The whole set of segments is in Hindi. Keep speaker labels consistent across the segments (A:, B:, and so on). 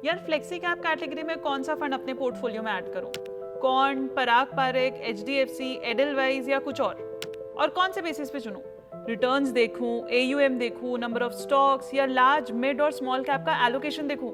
A: यार फ्लेक्सी कैप कैटेगरी में कौन सा फंड अपने पोर्टफोलियो में ऐड करूं? कौन, पराग पारेख, एचडीएफसी, एडलवाइज या कुछ और कौन से बेसिस पे चुनूं? रिटर्न्स देखूं, एयूएम देखूं, नंबर ऑफ स्टॉक्स या लार्ज, मिड और स्मॉल कैप का एलोकेशन देखूं?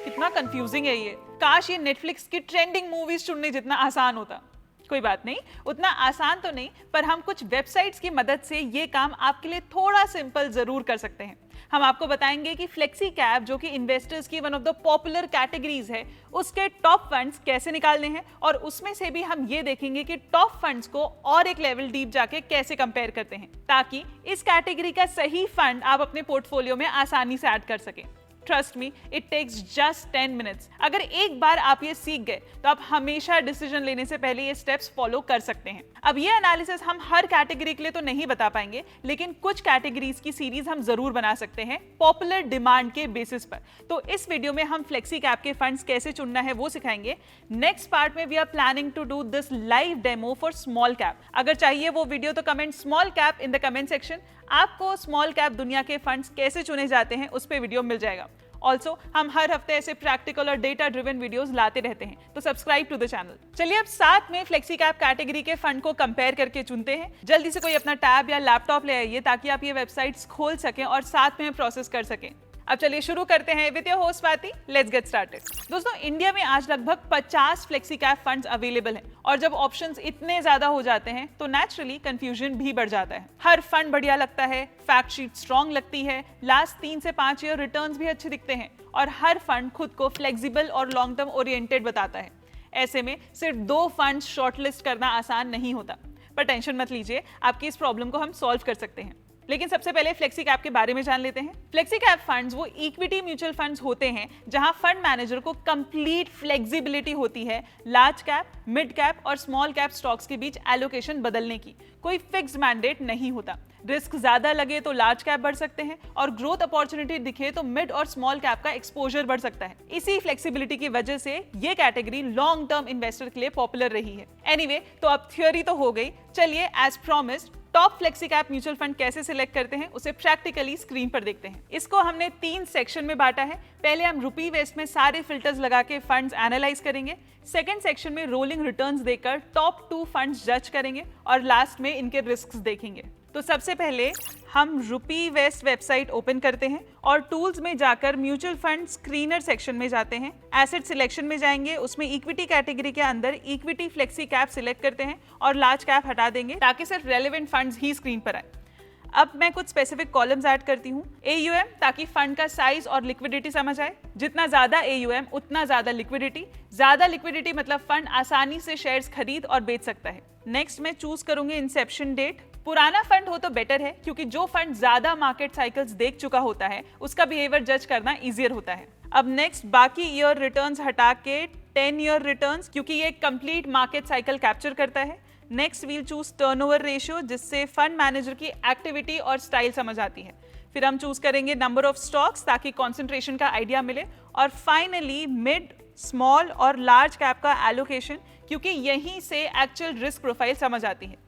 A: कितना कंफ्यूजिंग है ये। काश ये नेटफ्लिक्स की ट्रेंडिंग मूवीज चुनने जितना आसान होता। कोई बात नहीं, उतना आसान तो नहीं, पर हम कुछ वेबसाइट्स की मदद से ये काम आपके लिए थोड़ा सिंपल जरूर कर सकते हैं। हम आपको बताएंगे कि फ्लेक्सी कैप, जो कि इन्वेस्टर्स की one of the popular categories है, उसके टॉप फंड्स कैसे निकालने हैं, और उसमें से भी हम ये देखेंगे कि टॉप फंड्स को और एक लेवल डीप जाके कैसे कंपेयर करते हैं, ताकि इस कैटेगरी का सही फंड आप अपने पोर्टफोलियो में आसानी से ऐड कर सकें। Trust me, it takes just 10 minutes. अगर एक बार आप ये सीख गए तो आप हमेशा डिसीजन लेने से पहले ये स्टेप्स फॉलो कर सकते हैं। अब ये एनालिसिस हम हर कैटेगरी के लिए तो नहीं बता पाएंगे, लेकिन कुछ कैटेगरीज की सीरीज हम जरूर बना सकते हैं पॉपुलर डिमांड के बेसिस पर। तो इस वीडियो में हम फ्लेक्सी कैप के फंड्स कैसे चुनना है वो सिखाएंगे। नेक्स्ट पार्ट में we are planning to do this live demo for small cap. अगर चाहिए वो वीडियो तो comment small cap in the comment section. आपको स्मॉल कैप दुनिया के फंड्स कैसे चुने जाते हैं उस पे वीडियो मिल जाएगा। ऑल्सो हम हर हफ्ते ऐसे प्रैक्टिकल और डेटा ड्रिवन वीडियोस लाते रहते हैं, तो सब्सक्राइब टू द चैनल। चलिए अब साथ में फ्लेक्सी कैप कैटेगरी के फंड को कंपेयर करके चुनते हैं। जल्दी से कोई अपना टैब या लैपटॉप ले आइए ताकि आप ये वेबसाइट्स खोल सकें और साथ में प्रोसेस कर सकें। अब चलिए शुरू करते हैं with your host Swati. Let's get started. दोस्तों, इंडिया में आज लगभग 50 फ्लेक्सी कैप फंड्स अवेलेबल हैं, और जब ऑप्शंस इतने ज्यादा हो जाते हैं तो नेचुरली कंफ्यूजन भी बढ़ जाता है। हर फंड बढ़िया लगता है, फैक्ट शीट स्ट्रॉन्ग लगती है, लास्ट 3 से 5 ईयर रिटर्न्स भी अच्छे दिखते हैं, और हर फंड खुद को फ्लेक्सिबल और लॉन्ग टर्म ओरिएंटेड बताता है। ऐसे में सिर्फ 2 फंड शॉर्टलिस्ट करना आसान नहीं होता, पर टेंशन मत लीजिए, आपकी इस प्रॉब्लम को हम सॉल्व कर सकते हैं। लेकिन सबसे पहले फ्लेक्सी कैप के बारे में जान लेते हैं। फ्लेक्सी कैप फंड्स वो इक्विटी म्यूचुअल फंड्स होते हैं जहां फंड मैनेजर को कंप्लीट फ्लेक्सिबिलिटी होती है लार्ज कैप, मिड कैप और स्मॉल कैप स्टॉक्स के बीच एलोकेशन बदलने की। कोई फिक्स मैंडेट नहीं होता। रिस्क ज्यादा लगे तो लार्ज कैप बढ़ सकते हैं, और ग्रोथ अपॉर्चुनिटी दिखे तो मिड और स्मॉल कैप का एक्सपोजर बढ़ सकता है। इसी फ्लेक्सिबिलिटी की वजह से ये कैटेगरी लॉन्ग टर्म इन्वेस्टर के लिए पॉपुलर रही है। एनीवे, तो अब थ्योरी तो हो गई, चलिए as promised top flexi cap mutual fund कैसे सिलेक्ट करते हैं उसे प्रैक्टिकली स्क्रीन पर देखते हैं। इसको हमने 3 सेक्शन में बांटा है। पहले हम रुपी वेस्ट में सारे फिल्टर्स लगा के फंड्स एनालाइज करेंगे। सेकंड सेक्शन में रोलिंग रिटर्न्स देकर टॉप 2 फंड्स जज करेंगे, और लास्ट में इनके रिस्क्स देखेंगे। तो सबसे पहले हम रुपी वेस्ट वेबसाइट ओपन करते हैं और टूल्स में जाकर म्यूचुअल फंड स्क्रीनर सेक्शन में जाते हैं। एसेट सिलेक्शन में जाएंगे, उसमें इक्विटी कैटेगरी के अंदर इक्विटी फ्लेक्सी कैप सिलेक्ट करते हैं और लार्ज कैप हटा देंगे ताकि सिर्फ रेलेवेंट फंड्स ही स्क्रीन पर आए। अब मैं कुछ स्पेसिफिक कॉलम्स ऐड करती हूँ। एयूएम, ताकि फंड का साइज और लिक्विडिटी समझ आए। जितना ज्यादा एयूएम उतना ज्यादा लिक्विडिटी। ज्यादा लिक्विडिटी मतलब फंड आसानी से शेयर्स खरीद और बेच सकता है। नेक्स्ट मैं चूज करूंगी इंसेप्शन डेट। पुराना फंड हो तो बेटर है, क्योंकि जो फंड ज्यादा मार्केट साइकिल्स देख चुका होता है उसका बिहेवियर जज करना इजियर होता है। अब नेक्स्ट बाकी ईयर रिटर्न्स हटा के 10 ईयर रिटर्न्स, क्योंकि ये कंप्लीट मार्केट साइकिल कैप्चर करता है। Next we'll choose turnover ratio, जिससे फंड मैनेजर की एक्टिविटी और स्टाइल समझ आती है। फिर हम चूज करेंगे नंबर ऑफ स्टॉक्स ताकि कॉन्सेंट्रेशन का आइडिया मिले, और फाइनली मिड, स्मॉल और लार्ज कैप का एलोकेशन, क्योंकि यहीं से एक्चुअल रिस्क प्रोफाइल समझ आती है।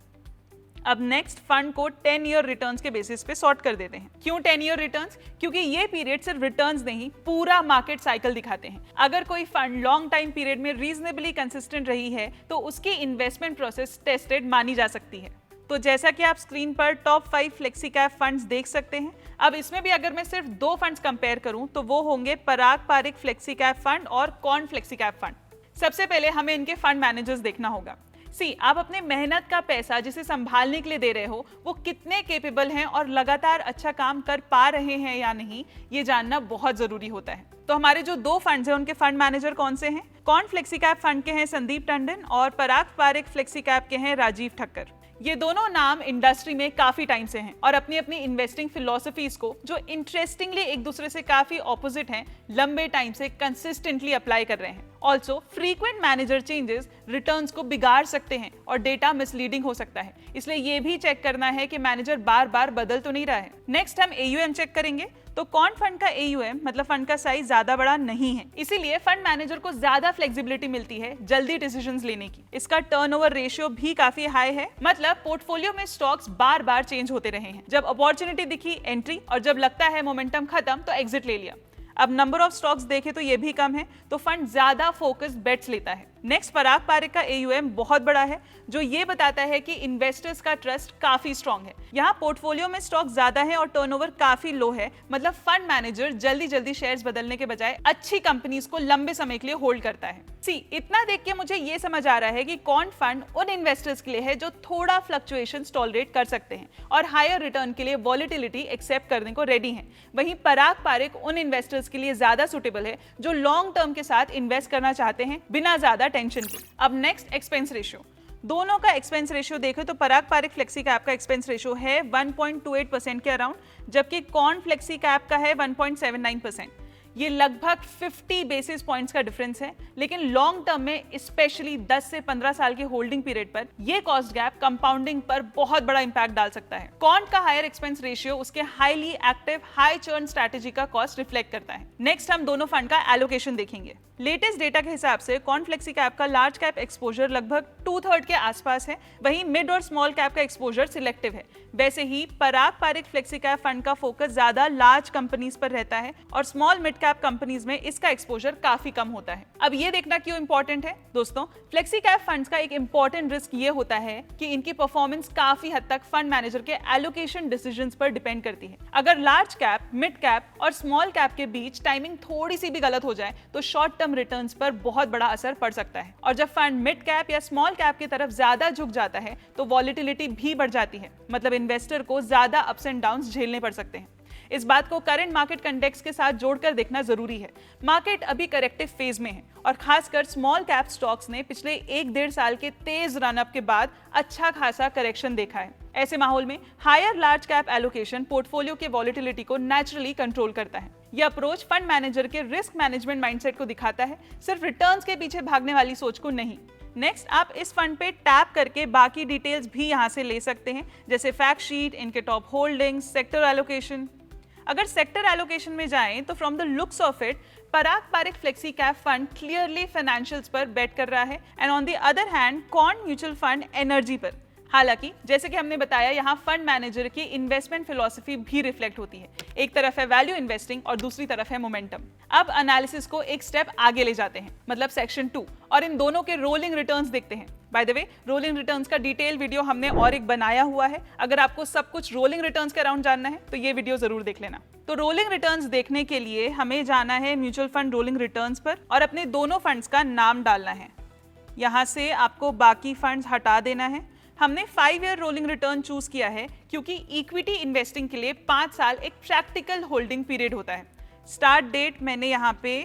A: अब नेक्स्ट फंड को 10 ईयर रिटर्न्स के बेसिस पे सॉर्ट कर देते हैं। क्यों 10 ईयर रिटर्न्स? क्योंकि ये पीरियड सिर्फ रिटर्न्स नहीं, पूरा मार्केट साइकिल दिखाते हैं। अगर कोई फंड लॉन्ग टाइम पीरियड में रीजनेबली कंसिस्टेंट रही है तो उसकी इन्वेस्टमेंट प्रोसेस टेस्टेड मानी जा सकती है। तो जैसा कि आप स्क्रीन पर टॉप 5 फ्लेक्सी कैप फंड्स देख सकते हैं। अब इसमें भी अगर मैं सिर्फ 2 फंड्स कंपेयर करूं तो वो होंगे पराग पारेख फ्लेक्सी कैप फंड और कॉर्न फ्लेक्सी कैप फंड। सबसे पहले हमें इनके फंड मैनेजर्स देखना होगा। आप अपने मेहनत का पैसा जिसे संभालने के लिए दे रहे हो वो कितने केपेबल हैं और लगातार अच्छा काम कर पा रहे हैं या नहीं, ये जानना बहुत जरूरी होता है। तो हमारे जो 2 फंड्स हैं उनके फंड मैनेजर कौन से हैं? कॉर्न फ्लेक्सी कैप फंड के हैं संदीप टंडन, और पराग पारेख फ्लेक्सी कैप के हैं राजीव ठक्कर। ये दोनों नाम इंडस्ट्री में काफी टाइम से हैं और अपनी अपनी इन्वेस्टिंग फिलॉसफीज को, जो इंटरेस्टिंगली एक दूसरे से काफी ऑपोजिट हैं, लंबे टाइम से कंसिस्टेंटली अप्लाई कर रहे हैं। Also frequent manager changes returns को बिगाड़ सकते हैं और डेटा मिसलीडिंग हो सकता है, इसलिए ये भी चेक करना है कि मैनेजर बार बार बदल तो नहीं रहा है। नेक्स्ट हम एयूएम चेक करेंगे। तो कॉर्न फंड का एयूएम मतलब फंड का साइज ज्यादा बड़ा नहीं है, इसीलिए फंड मैनेजर को ज्यादा फ्लेक्सिबिलिटी मिलती है जल्दी डिसीजंस लेने की। इसका टर्नओवर रेशियो भी काफी हाई है, मतलब पोर्टफोलियो में स्टॉक्स बार बार चेंज होते रहे हैं। जब अपॉर्चुनिटी दिखी एंट्री, और जब लगता है मोमेंटम खत्म तो एग्जिट ले लिया। अब नंबर ऑफ स्टॉक्स देखें तो ये भी कम है, तो फंड ज्यादा फोकस्ड बेट्स लेता है। नेक्स्ट, पराग पारेख का AUM बहुत बड़ा है, जो ये बताता है कि इन्वेस्टर्स का ट्रस्ट काफी स्ट्रांग है। यहाँ पोर्टफोलियो में स्टॉक ज्यादा है और टर्नओवर काफी लो है, मतलब फंड मैनेजर जल्दी जल्दी शेयर्स बदलने के बजाय अच्छी कंपनीज को लंबे समय के लिए होल्ड करता है। इतना देख के मुझे ये समझ आ रहा है कि कौन फंड उन इन्वेस्टर्स के लिए है जो थोड़ा फ्लक्चुएशंस टॉलरेट कर सकते हैं और हायर रिटर्न के लिए वॉलिटिलिटी एक्सेप्ट करने को रेडी हैं। वहीं पराग पारेख उन इन्वेस्टर्स के लिए ज्यादा सुटेबल है जो लॉन्ग टर्म के साथ इन्वेस्ट करना चाहते हैं बिना ज्यादा टेंशन के। अब नेक्स्ट, एक्सपेंस रेशियो। दोनों का एक्सपेंस रेशियो देखें तो पराग पारेख फ्लेक्सी कैप का एक्सपेंस रेशियो है 1.28% के अराउंड, जबकि कॉर्न फ्लेक्सी कैप का है 1.79%। ये लगभग 50 बेसिस पॉइंट्स का डिफरेंस है, लेकिन लॉन्ग टर्म में स्पेशली 10 से 15 साल के होल्डिंग पीरियड पर ये कॉस्ट गैप कंपाउंडिंग पर बहुत बड़ा इंपैक्ट डाल सकता है। कॉर्न का हायर एक्सपेंस रेशियो उसके highly active high churn strategy का कॉस्ट रिफ्लेक्ट करता है। नेक्स्ट, हम दोनों फंड का एलोकेशन देखेंगे। लेटेस्ट डेटा के हिसाब से कॉर्न फ्लेक्सी कैप का लार्ज कैप एक्सपोजर लगभग 2/3 के आसपास है, वहीं मिड और स्मॉल कैप का एक्सपोजर सिलेक्टिव है। वैसे ही पराग पारेख फ्लेक्सी कैप फंड का फोकस ज्यादा लार्ज कंपनीज पर रहता है और स्मॉल मिड कैप कंपनीज में इसका एक्सपोजर काफी कम होता है। अब ये देखना क्यों इंपॉर्टेंट है दोस्तों, फ्लेक्सी कैप फंड्स का एक इंपॉर्टेंट रिस्क ये होता है कि इनकी परफॉर्मेंस काफी हद तक फंड मैनेजर के एलोकेशन डिसीजंस पर डिपेंड करती है। अगर लार्ज कैप, मिड कैप और स्मॉल कैप के बीच टाइमिंग थोड़ी सी भी गलत हो जाए तो शॉर्ट टर्म रिटर्न्स पर बहुत बड़ा असर पड़ सकता है, और जब फंड मिड कैप या स्मॉल कैप की तरफ ज्यादा झुक जाता है तो वॉलिटिलिटी भी बढ़ जाती है, मतलब इन्वेस्टर को ज्यादा अप्स एंड डाउन्स झेलने पड़ सकते हैं। इस बात को करंट मार्केट कंटेक्स्ट के साथ जोड़कर देखना जरूरी है। मार्केट अभी करेक्टिव फेज में है और खासकर स्मॉल कैप स्टॉक्स ने पिछले 1-1.5 साल के तेज रन अप के बाद अच्छा खासा करेक्शन देखा है। ऐसे माहौल में higher large cap allocation portfolio के वॉलिटिलिटी को नेचुरली कंट्रोल करता है। यह अप्रोच फंड मैनेजर के रिस्क मैनेजमेंट माइंडसेट को दिखाता है, सिर्फ रिटर्न्स के पीछे भागने वाली सोच को नहीं। नेक्स्ट, आप इस फंड पे टैप करके बाकी डिटेल्स भी यहाँ से ले सकते हैं, जैसे फैक्ट शीट, इनके टॉप होल्डिंग्स, सेक्टर एलोकेशन। अगर सेक्टर एलोकेशन में जाएं तो from the looks of it Parag Parekh flexi cap fund clearly financials पर बेट कर रहा है and on the other hand corn mutual fund energy पर। हालांकि जैसे कि हमने बताया, यहाँ फंड मैनेजर की इन्वेस्टमेंट फिलॉसफी भी रिफ्लेक्ट होती है। एक तरफ है वैल्यू इन्वेस्टिंग और दूसरी तरफ है मोमेंटम। अब एनालिसिस को एक स्टेप आगे ले जाते हैं, मतलब सेक्शन 2, और इन दोनों के रोलिंग रिटर्न्स देखते हैं। By the way, rolling returns का डिटेल वीडियो हमने और एक बनाया हुआ है। अगर आपको सब कुछ रोलिंग रिटर्न्स के अराउंड जानना है तो ये वीडियो जरूर देख लेना। तो रोलिंग रिटर्न्स देखने के लिए हमें जाना है म्यूचुअल फंड रोलिंग रिटर्न्स पर और अपने दोनों फंड्स का नाम डालना है। यहाँ से आपको बाकी फंड्स हटा देना है। हमने 5 ईयर रोलिंग रिटर्न चूज किया है क्योंकि इक्विटी इन्वेस्टिंग के लिए 5 साल एक प्रैक्टिकल होल्डिंग पीरियड होता है। स्टार्ट डेट मैंने यहाँ पे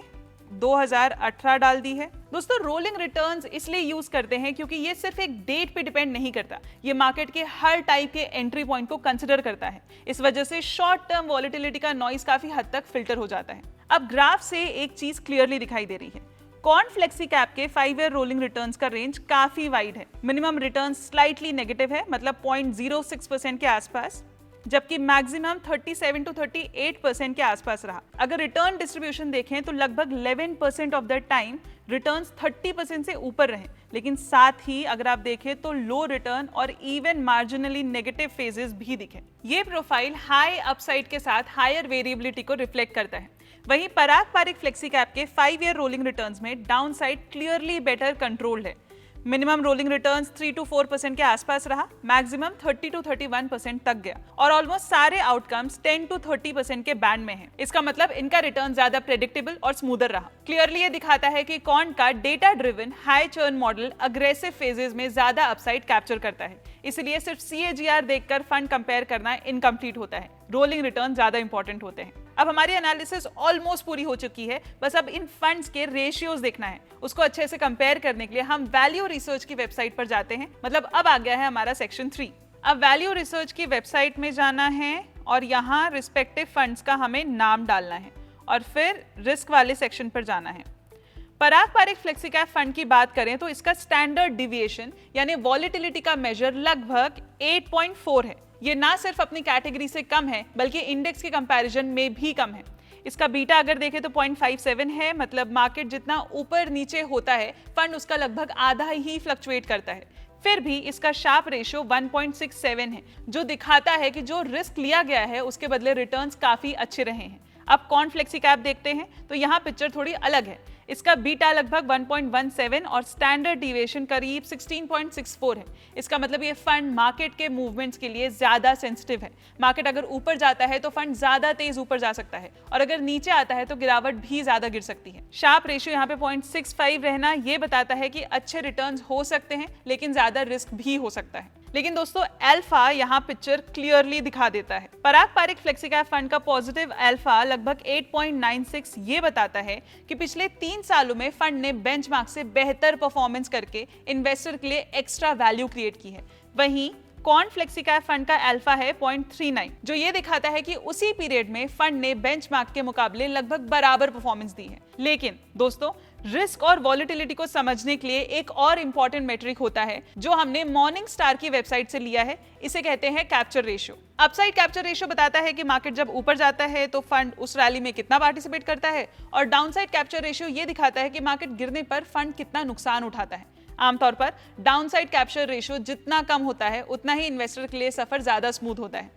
A: 2018 डाल दी है। दोस्तों, रोलिंग रिटर्न्स इसलिए यूज करते हैं क्योंकि ये सिर्फ एक डेट पे डिपेंड नहीं करता, ये मार्केट के हर टाइप के एंट्री पॉइंट को कंसिडर करता है। इस वजह से शॉर्ट टर्म वॉलिटिलिटी का नॉइज काफी हद तक फिल्टर हो जाता है। अब ग्राफ से एक चीज क्लियरली दिखाई दे रही है, कॉर्न फ्लेक्सी कैप के 5 ईयर रोलिंग रिटर्न्स का रेंज काफी वाइड है। मिनिमम रिटर्न स्लाइटली नेगेटिव है, मतलब 0.06% के आसपास, जबकि मैक्सिमम 37 to 38% के आसपास रहा। अगर रिटर्न डिस्ट्रीब्यूशन देखें तो लगभग 11% ऑफ द टाइम रिटर्न्स 30% से ऊपर रहे, लेकिन साथ ही अगर आप देखें तो लो रिटर्न और इवन मार्जिनली नेगेटिव फेजेस भी दिखे। ये प्रोफाइल हाई अपसाइड के साथ हायर वेरिएबिलिटी को रिफ्लेक्ट करता है। वहीं पराग पारेख फ्लेक्सी कैप के 5 ईयर रोलिंग रिटर्न्स में down side clearly better controlled है। मिनिमम रोलिंग रिटर्न्स 3 to 4% के आसपास रहा, मैक्सिमम 30 to 31% तक गया और ऑलमोस्ट सारे आउटकम्स 10 to 30% के बैंड में हैं। इसका मतलब इनका रिटर्न ज्यादा प्रेडिक्टेबल और स्मूदर रहा। क्लियरली ये दिखाता है कि कॉर्न का data driven high churn model aggressive phases में ज्यादा अपसाइड कैप्चर करता है, इसलिए सिर्फ CAGR देखकर फंड कंपेयर करना इनकम्प्लीट होता है। रोलिंग रिटर्न ज्यादा इंपॉर्टेंट होते हैं। अब हमारी एनालिसिस ऑलमोस्ट पूरी हो चुकी है, बस अब इन फंड्स के रेशियोज देखना है। उसको अच्छे से कंपेयर करने के लिए हम वैल्यू रिसर्च की वेबसाइट पर जाते हैं, मतलब अब आ गया है हमारा सेक्शन 3। अब वैल्यू रिसर्च की वेबसाइट में जाना है और यहाँ रिस्पेक्टिव फंड्स का हमें नाम डालना है और फिर रिस्क वाले सेक्शन पर जाना है। पराग पारेख फ्लेक्सी कैप फंड की बात करें तो इसका स्टैंडर्ड डिविएशन यानी वॉलिटिलिटी का मेजर लगभग 8.4 है। ये ना सिर्फ अपनी कैटेगरी से कम है बल्कि इंडेक्स के कंपैरिजन में भी कम है। इसका बीटा अगर देखें तो 0.57 है, मतलब मार्केट जितना ऊपर नीचे होता है फंड उसका लगभग आधा ही फ्लक्चुएट करता है। फिर भी इसका शार्प रेशियो 1.67 है, जो दिखाता है कि जो रिस्क लिया गया है उसके बदले रिटर्न्स काफी अच्छे रहे हैं। अब कॉर्न फ्लेक्सी कैप देखते हैं तो यहाँ पिक्चर थोड़ी अलग है। इसका बीटा लगभग 1.17 और स्टैंडर्ड डिविएशन करीब 16.64 है। इसका मतलब ये फंड मार्केट के मूवमेंट्स के लिए ज्यादा सेंसिटिव है। मार्केट अगर ऊपर जाता है तो फंड ज्यादा तेज ऊपर जा सकता है और अगर नीचे आता है तो गिरावट भी ज्यादा गिर सकती है। शार्प रेशियो यहाँ पे 0.65 रहना ये बताता है कि अच्छे रिटर्न्स हो सकते हैं लेकिन ज्यादा रिस्क भी हो सकता है। लेकिन दोस्तों अल्फा यहाँ पिक्चर क्लियरली दिखा देता है। पराग पारिक फ्लेक्सी कैप फंड का पॉजिटिव अल्फा लगभग 8.96 ये बताता है कि पिछले 3 सालों में फंड ने बेंचमार्क से बेहतर परफॉर्मेंस करके इन्वेस्टर के लिए एक्स्ट्रा वैल्यू क्रिएट की है। वहीं कॉर्न फ्लेक्सी कैप फंड का अल्फा है 0.39 जो ये दिखाता है कि उसी पीरियड में फंड ने बेंचमार्क के मुकाबले लगभग बराबर परफॉर्मेंस दी है। लेकिन दोस्तों रिस्क और वॉलेटिलिटी को समझने के लिए एक और इंपॉर्टेंट मेट्रिक होता है जो हमने मॉर्निंग स्टार की वेबसाइट से लिया है। इसे कहते हैं capture ratio. Upside capture ratio बताता है कि मार्केट जब ऊपर जाता है तो फंड उस रैली में कितना पार्टिसिपेट करता है और डाउनसाइड कैप्चर रेशियो ये दिखाता है कि मार्केट गिरने पर फंड कितना नुकसान उठाता है। आमतौर पर डाउनसाइड कैप्चर रेशियो जितना कम होता है उतना ही इन्वेस्टर के लिए सफर ज्यादा स्मूथ होता है।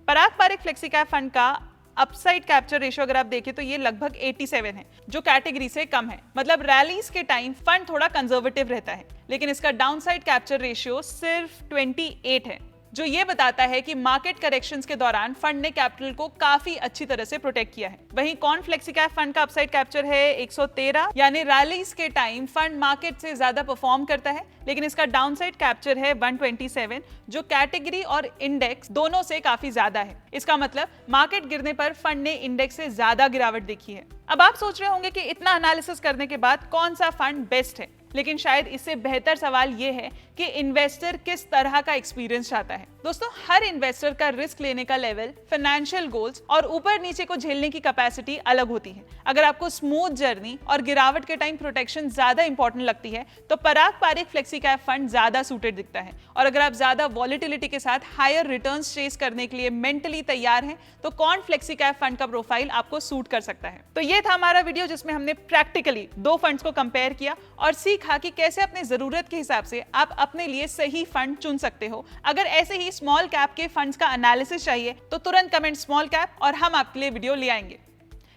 A: पराग पारिक फ्लेक्सी कैप फंड का अपसाइड कैप्चर रेशियो अगर आप देखें तो ये लगभग 87 है जो कैटेगरी से कम है। मतलब रैलीज के टाइम फंड थोड़ा कंजर्वेटिव रहता है लेकिन इसका डाउनसाइड कैप्चर रेशियो सिर्फ 28 है जो ये बताता है कि मार्केट करेक्शंस के दौरान फंड ने कैपिटल को काफी अच्छी तरह से प्रोटेक्ट किया है। वहीं कॉर्न फ्लेक्सी कैप फंड का अपसाइड कैप्चर है 113 यानी रैलीज के टाइम फंड मार्केट से ज्यादा परफॉर्म करता है लेकिन इसका डाउनसाइड कैप्चर है 127 जो कैटेगरी और इंडेक्स दोनों से काफी ज्यादा है। इसका मतलब मार्केट गिरने पर फंड ने इंडेक्स से ज्यादा गिरावट देखी है। अब आप सोच रहे होंगे कि इतना एनालिसिस करने के बाद कौन सा फंड बेस्ट है, लेकिन शायद इससे बेहतर सवाल यह है कि इन्वेस्टर किस तरह का एक्सपीरियंस चाहता है। दोस्तों हर इन्वेस्टर का रिस्क लेने का लेवल, फाइनेंशियल गोल्स और ऊपर नीचे को झेलने की कैपेसिटी अलग होती है। अगर आपको स्मूथ जर्नी और गिरावट के टाइम प्रोटेक्शन ज्यादा इंपॉर्टेंट लगती है तो पराग पारिक फ्लेक्सी कैप फंड ज्यादा सूटेड दिखता है और अगर आप ज्यादा वॉलेटिलिटी के साथ हायर रिटर्न्स चेस करने के लिए मेंटली तैयार हैं तो कॉर्न फ्लेक्सी कैप फंड का प्रोफाइल आपको सूट कर सकता है। तो ये था हमारा वीडियो जिसमें हमने प्रैक्टिकली 2 फंड्स को कंपेयर किया और सीखा कि कैसे अपने जरूरत के हिसाब से आप अपने लिए सही फंड चुन सकते हो। अगर ऐसे ही स्मॉल कैप के फंड्स का एनालिसिस चाहिए तो तुरंत कमेंट स्मॉल कैप और हम आपके लिए वीडियो ले आएंगे।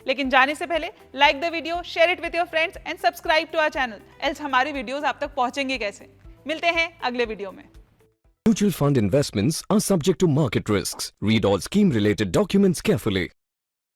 A: लेकिन जाने से पहले like the video, share it with your friends and subscribe to our channel, else हमारे वीडियोस आप तक पहुंचेंगे कैसे। मिलते हैं अगले वीडियो में।
B: Mutual fund investments are subject to market risks. Read all scheme related documents carefully.